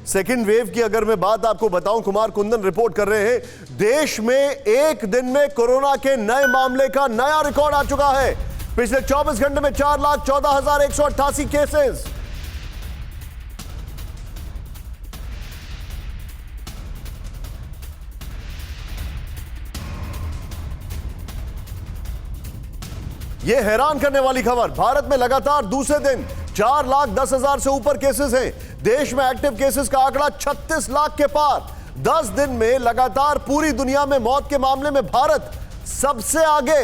Second wave की अगर मैं बात आपको बताऊं, कुमार कुंदन रिपोर्ट कर रहे हैं, देश में एक दिन में कोरोना के नए मामले का नया रिकॉर्ड आ चुका है। पिछले 24 घंटे में 4,14,188 केसेस। यह हैरान करने वाली खबर, भारत में लगातार दूसरे दिन 4,10,000 से ऊपर केसेस हैं। देश में एक्टिव केसेस का आंकड़ा 36 लाख के पार। 10 दिन में लगातार पूरी दुनिया में मौत के मामले में भारत सबसे आगे।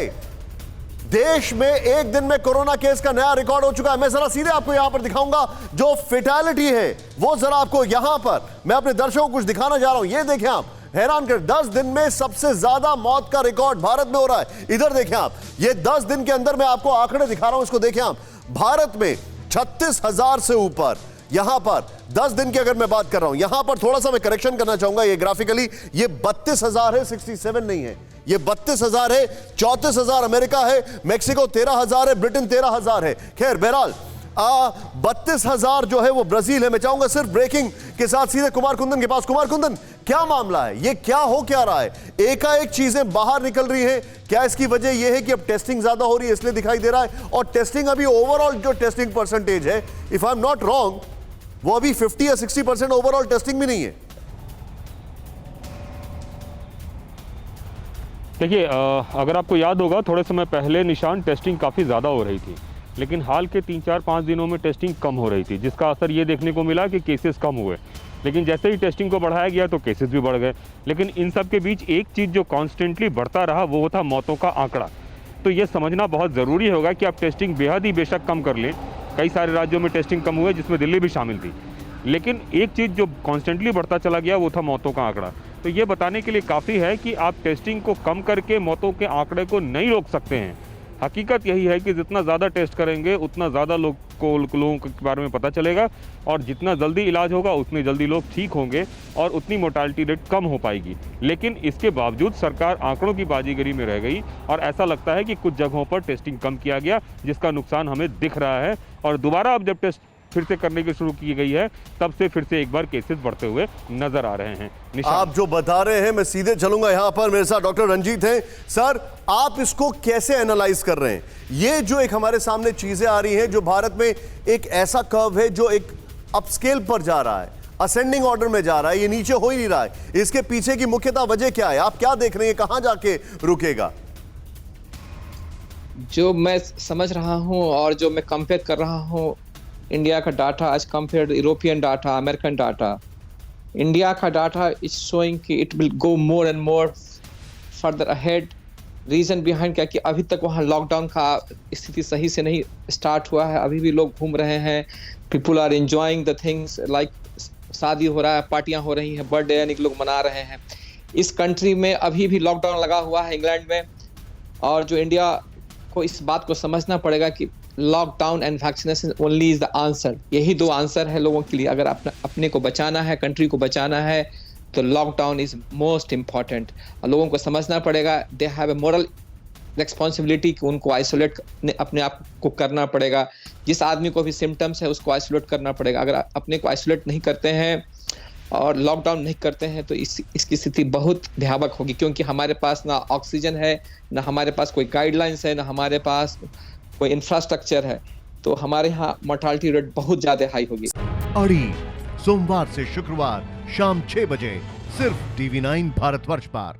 देश में एक दिन में कोरोना केस का नया रिकॉर्ड हो चुका है। मैं जरा सीधे आपको यहां पर दिखाऊंगा जो फेटालिटी है वो जरा आपको यहां पर मैं अपने दर्शकों को कुछ दिखाना जा रहा हूं। ये देखें आप, हैरान कर, 10 दिन में सबसे ज्यादा मौत का रिकॉर्ड भारत में हो रहा है। इधर देखें आप, ये 10 दिन के अंदर मैं आपको आंकड़े दिखा रहा हूं, इसको देखें आप। भारत में 36,000 से ऊपर, यहां पर 10 दिन की अगर मैं बात कर रहा हूं, यहां पर थोड़ा सा मैं करेक्शन करना चाहूंगा, ये ग्राफिकली ये 32,000 है, 67 नहीं है, ये 32,000 है। 34,000 अमेरिका है, मेक्सिको 13,000 है, ब्रिटेन 13,000 है। खैर बहरहाल 32,000 जो है वो ब्राजील है। मैं चाहूंगा सिर्फ ब्रेकिंग के साथ सीधे कुमार कुंदन के पास। कुमार कुंदन, क्या मामला है, ये क्या हो क्या रहा है? एकाएक चीजें बाहर निकल रही हैं, क्या इसकी वजह यह है कि अब टेस्टिंग ज्यादा हो रही है इसलिए दिखाई दे रहा है? और टेस्टिंग अभी ओवरऑल जो टेस्टिंग परसेंटेज है, if I am not wrong, वो अभी 50 या 60% ओवरऑल टेस्टिंग भी नहीं है। देखिए, अगर आपको याद होगा थोड़े समय पहले निशान टेस्टिंग काफ़ी ज़्यादा हो रही थी, लेकिन हाल के 3-4-5 दिनों में टेस्टिंग कम हो रही थी, जिसका असर ये देखने को मिला कि केसेस कम हुए। लेकिन जैसे ही टेस्टिंग को बढ़ाया गया तो केसेस भी बढ़ गए। लेकिन इन सब के बीच एक चीज़ जो कॉन्स्टेंटली बढ़ता रहा वो था मौतों का आंकड़ा। तो ये समझना बहुत ज़रूरी होगा कि आप टेस्टिंग बेहद ही बेशक कम कर लें। कई सारे राज्यों में टेस्टिंग कम हुए, जिसमें दिल्ली भी शामिल थी, लेकिन एक चीज़ जो कॉन्स्टेंटली बढ़ता चला गया वो था मौतों का आंकड़ा। तो ये बताने के लिए काफ़ी है कि आप टेस्टिंग को कम करके मौतों के आंकड़े को नहीं रोक सकते हैं। हकीकत यही है कि जितना ज़्यादा टेस्ट करेंगे उतना ज़्यादा लोगों के बारे में पता चलेगा, और जितना जल्दी इलाज होगा उतनी जल्दी लोग ठीक होंगे और उतनी मोर्टालिटी रेट कम हो पाएगी। लेकिन इसके बावजूद सरकार आंकड़ों की बाजीगरी में रह गई और ऐसा लगता है कि कुछ जगहों पर टेस्टिंग कम किया गया, जिसका नुकसान हमें दिख रहा है। और दोबारा अब जब टेस्ट फिर से करने की शुरू की गई है, तब से फिर से एक बार केसेस बढ़ते हुए नजर आ रहे हैं। आप जो बता रहे हैं, मैं सीधे चलूंगा यहां पर, मेरे साथ डॉक्टर रंजीत हैं। सर, आप इसको कैसे एनालाइज कर रहे हैं? ये जो एक हमारे सामने चीजें आ रही हैं, जो भारत में एक ऐसा कर्व है जो एक अपस्केल पर जा रहा है, असेंडिंग ऑर्डर में जा रहा है, ये नीचे हो ही नहीं रहा है। इसके पीछे की मुख्यतः वजह क्या है? आप क्या देख रहे हैं, कहां जाके रुकेगा? जो मैं समझ रहा हूं और जो मैं कंपेयर कर रहा हूं इंडिया का डाटा आज compare European data, American data, India का डाटा इज शोइंग कि it will go more and more further ahead. Reason behind क्या कि अभी तक वहाँ लॉकडाउन का स्थिति सही से नहीं स्टार्ट हुआ है। अभी भी लोग घूम रहे हैं, people are enjoying the things, like शादी हो रहा है, पार्टियां हो रही हैं, बर्थडे यानी कि लोग मना रहे हैं। इस कंट्री में अभी भी लॉकडाउन लगा हुआ है, इंग्लैंड में। और जो इंडिया को इस बात को समझना पड़ेगा कि lockdown and vaccination only is the answer. यही दो आंसर है लोगों के लिए। अगर अपने को बचाना है, कंट्री को बचाना है, तो लॉकडाउन इज मोस्ट इम्पॉर्टेंट। लोगों को समझना पड़ेगा, they have a moral responsibility कि उनको आइसोलेट अपने आप को करना पड़ेगा। जिस आदमी को भी सिम्टम्स है उसको आइसोलेट करना पड़ेगा। अगर अपने को आइसोलेट नहीं करते हैं और लॉकडाउन नहीं करते हैं तो इसकी स्थिति बहुत भयावह होगी, क्योंकि हमारे पास ना ऑक्सीजन है, ना हमारे पास कोई गाइडलाइंस है, ना हमारे पास कोई इंफ्रास्ट्रक्चर है। तो हमारे यहाँ मोर्टालिटी रेट बहुत ज्यादा हाई होगी। अड़ी सोमवार से शुक्रवार शाम 6 बजे सिर्फ TV9 भारतवर्ष पर।